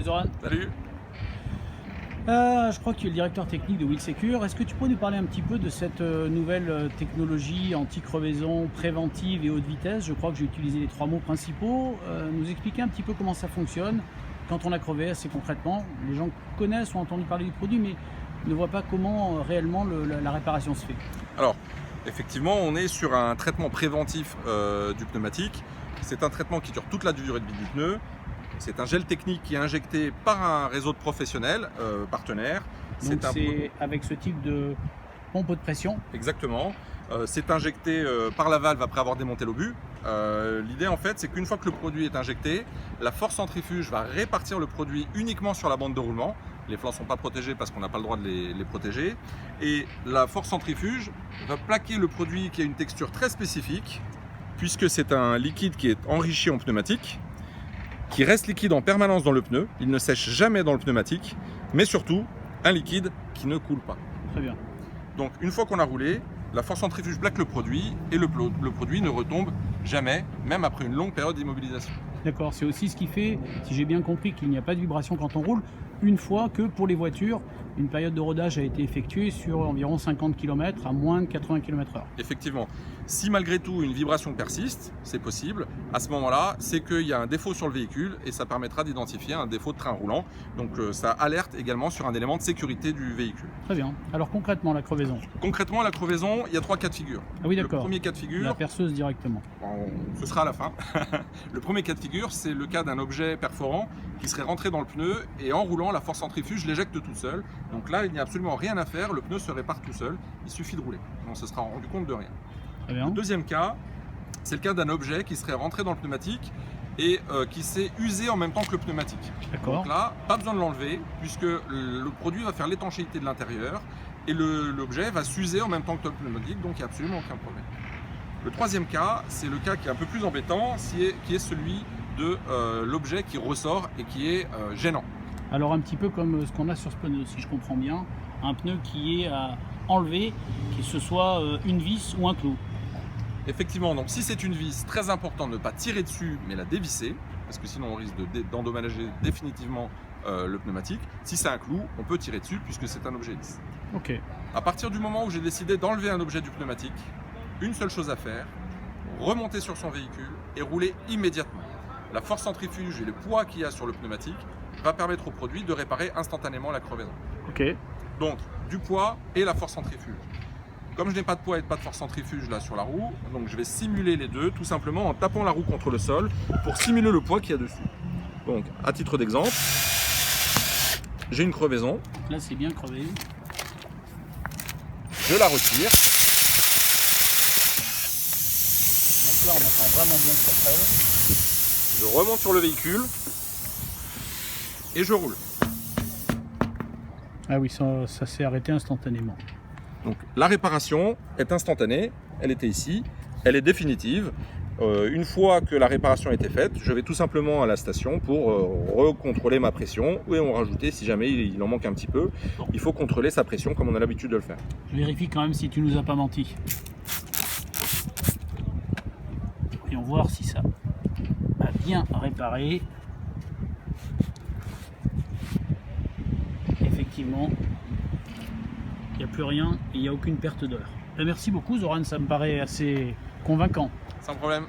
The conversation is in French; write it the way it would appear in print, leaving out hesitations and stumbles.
Zoran. Salut. Je crois que tu es le directeur technique de WheelSecure. Est-ce que tu pourrais nous parler un petit peu de cette nouvelle technologie anti-crevaison préventive et haute vitesse? Je crois que j'ai utilisé les 3 mots principaux. Nous expliquer un petit peu comment ça fonctionne quand on a crevé assez concrètement. Les gens connaissent ou ont entendu parler du produit, mais ne voient pas comment réellement la réparation se fait. Alors, effectivement, on est sur un traitement préventif du pneumatique. C'est un traitement qui dure toute la durée de vie du pneu. C'est un gel technique qui est injecté par un réseau de professionnels partenaires. Donc c'est avec ce type de pompe haute pression? Exactement. C'est injecté par la valve après avoir démonté l'obus. L'idée en fait, c'est qu'une fois que le produit est injecté, la force centrifuge va répartir le produit uniquement sur la bande de roulement. Les flancs ne sont pas protégés parce qu'on n'a pas le droit de les protéger. Et la force centrifuge va plaquer le produit qui a une texture très spécifique, puisque c'est un liquide qui est enrichi en pneumatique, qui reste liquide en permanence dans le pneu, il ne sèche jamais dans le pneumatique, mais surtout un liquide qui ne coule pas. Très bien. Donc une fois qu'on a roulé, la force centrifuge plaque le produit et le produit ne retombe jamais, même après une longue période d'immobilisation. D'accord, c'est aussi ce qui fait, si j'ai bien compris, qu'il n'y a pas de vibration quand on roule, une fois que pour les voitures, une période de rodage a été effectuée sur environ 50 km à moins de 80 km/h. Effectivement, si malgré tout une vibration persiste, c'est possible, à ce moment-là, c'est qu'il y a un défaut sur le véhicule et ça permettra d'identifier un défaut de train roulant. Donc ça alerte également sur un élément de sécurité du véhicule. Très bien. Alors concrètement, la crevaison? Concrètement, la crevaison, il y a 3 cas de figure. Ah oui, d'accord. Le premier cas de figure... La perceuse directement. Ce sera à la fin. Le premier cas de figure, c'est le cas d'un objet perforant qui serait rentré dans le pneu et en roulant, la force centrifuge l'éjecte toute seule. Donc là, il n'y a absolument rien à faire, le pneu se répare tout seul, il suffit de rouler. On se sera rendu compte de rien. Très bien. Le deuxième cas, c'est le cas d'un objet qui serait rentré dans le pneumatique et qui s'est usé en même temps que le pneumatique. D'accord. Donc là, pas besoin de l'enlever puisque le produit va faire l'étanchéité de l'intérieur et l'objet va s'user en même temps que le pneumatique, donc il n'y a absolument aucun problème. Le troisième cas, c'est le cas qui est un peu plus embêtant, qui est celui de l'objet qui ressort et qui est gênant. Alors un petit peu comme ce qu'on a sur ce pneu, si je comprends bien, un pneu qui est à enlever, que ce soit une vis ou un clou. Effectivement, donc si c'est une vis, très important de ne pas tirer dessus mais la dévisser, parce que sinon on risque d'endommager définitivement le pneumatique. Si c'est un clou, on peut tirer dessus puisque c'est un objet lisse. Ok. À partir du moment où j'ai décidé d'enlever un objet du pneumatique, une seule chose à faire, remonter sur son véhicule et rouler immédiatement. La force centrifuge et le poids qu'il y a sur le pneumatique va permettre au produit de réparer instantanément la crevaison. Ok. Donc du poids et la force centrifuge. Comme je n'ai pas de poids et pas de force centrifuge là sur la roue, donc je vais simuler les deux tout simplement en tapant la roue contre le sol pour simuler le poids qu'il y a dessus. Donc à titre d'exemple, j'ai une crevaison. Là c'est bien crevé. Je la retire. Donc là on entend vraiment bien que ça crève. Je remonte sur le véhicule et je roule. Ah oui, ça s'est arrêté instantanément. Donc la réparation est instantanée, elle était ici, elle est définitive. Une fois que la réparation a été faite, je vais tout simplement à la station pour recontrôler ma pression et en rajouter si jamais il en manque un petit peu. Il faut contrôler sa pression comme on a l'habitude de le faire. Je vérifie quand même si tu nous as pas menti. Voyons voir si ça a bien réparé. Effectivement, il n'y a plus rien et il n'y a aucune perte d'heure. Merci beaucoup Zoran, ça me paraît assez convaincant. Sans problème.